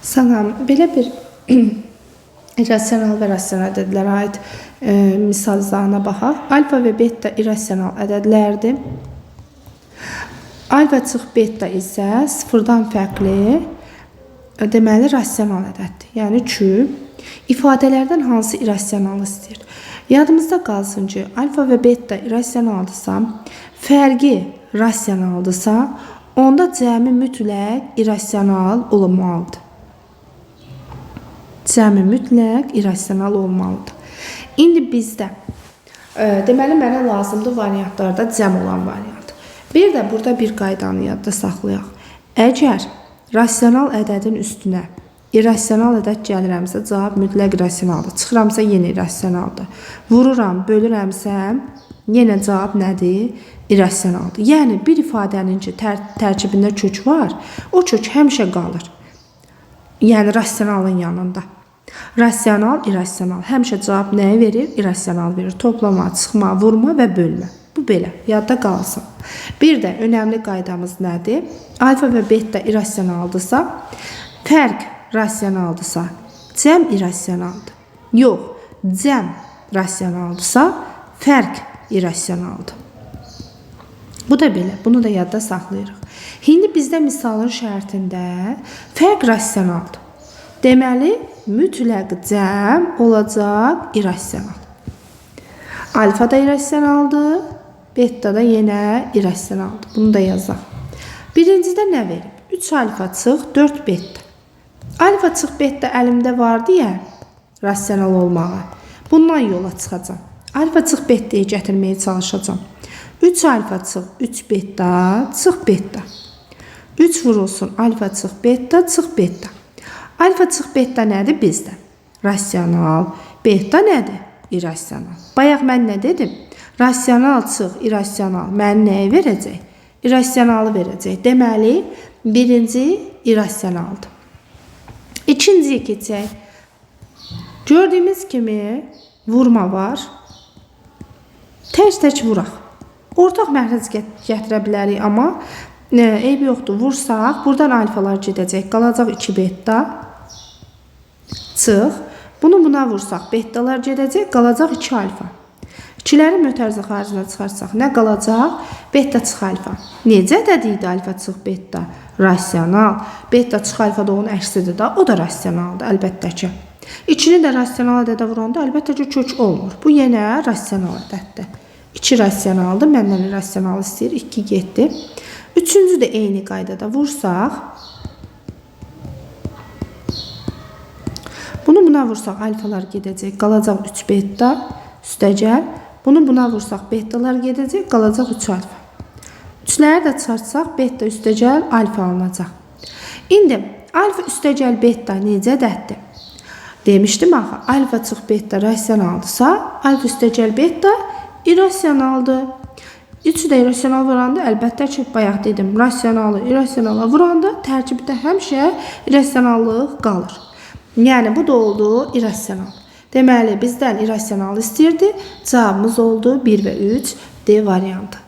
Salam, belə bir irrasional və rasional ədədlərə aid misal izahına baxaq. Alfa və beta irrasional ədədlərdir. Alfa çıx beta isə sıfırdan fərqli, deməli rasional ədəddir. Yəni ki, ifadələrdən hansı irrasionalı istəyir? Yadımızda qalsın ki, alfa və beta irrasionaldırsa, fərqi rasionaldırsa, onda cəmi mütləq irrasional olmalıdır. Cəmi mütləq irrasional olmalıdır. İndi bizdə, deməli, mənə lazımdır variantlarda cəm olan variant. Bir də burada bir qaydanı yadda saxlayaq. Əgər rasional ədədin üstünə irrasional ədəd gəlirəmsə, cavab mütləq irrasionaldır. Çıxıramsa, yenə irrasionaldır. Vururam, bölürəmsə, yenə cavab nədir? İrrasionaldır. Yəni, bir ifadənin ki, tərkibində kök var, o kök həmişə qalır. Yəni, rasionalın yanında. Rasional, irrasional. Həmişə cavab nəyə verir? İrrasional verir. Toplama, çıxma, vurma və bölmə. Bu belə, yadda qalsın. Bir də önəmli qaydamız nədir? Alfa və beta irrasionaldırsa, fərq rasionaldırsa, cəm irrasionaldır. Yox, cəm rasionaldırsa, fərq irrasionaldır. Bu da belə, bunu da yadda saxlayırıq. İndi bizdə misalın şərtində fərq rasionaldır. Deməli, mütləq cəm olacaq irrasional. Alfa da irrasionaldır, beta da yenə irrasionaldır. Bunu da yazaq. Birincidə nə verim? 3 alfa çıx, 4 beta. Alfa çıx, beta əlimdə var deyə rasional olmağa. Bundan yola çıxacam. Alfa çıx, beta'yı gətirməyə çalışacam. 3 alfa çıx, 3 beta, çıx beta. 3 vurulsun, alfa çıx, beta, çıx beta. Alfa çıx, beta nədir bizdə? Rasional. Beta nədir? İrrasional. Bayaq mən nə dedim? Rasional çıx, irrasional mənə nəyi verəcək? İrrasionalı verəcək. Deməli, birinci irrasionaldır. İkinciyə keçək. Gördüyümüz kimi vurma var. Tək vuraq. Ortaq məxrəc gətirə bilərik, amma eybi yoxdur. Vursaq, buradan alfalar gedəcək. Qalacaq 2 beta. Çıx. Bunu buna vursaq, betalar gedəcək. Qalacaq 2 alfa. İkiləri mötərizə xaricində çıxarsaq, nə qalacaq? Beta çıx alfa. Necə ədədi alfa çıx beta? Rasional. Beta çıx alfa da onun əksidir da. O da rasionaldır, əlbəttə ki. İkini də rasional ədədə vuranda əlbəttə ki, kök olmur. Bu yenə rasional ədəddir. 2 rasionaldır. Məndən irrasional istəyir. 2 getdi. Üçüncü də eyni qaydada vursaq. Bunu buna vursaq alfalar gedəcək. Qalacaq 3 beta. Üstəgəl. Bunu buna vursaq betalar gedəcək. Qalacaq 3 alfa. Üçləri də çıxarsaq beta üstəgəl alfa alınacaq. İndi alfa üstəgəl beta necə ədəddir? Demişdim axı, alfa çıx beta rasionaldırsa, alfa üstəgəl beta irrasionaldır. Üçü də irrasional vuranda, əlbəttə ki, bayaq dedim, rasionalı irrasionala vuranda tərkibdə həmişə irrasionallıq qalır. Yəni, bu da oldu irrasional. Deməli, bizdən irrasional istəyirdi. Cavabımız oldu 1 və 3 D variantı.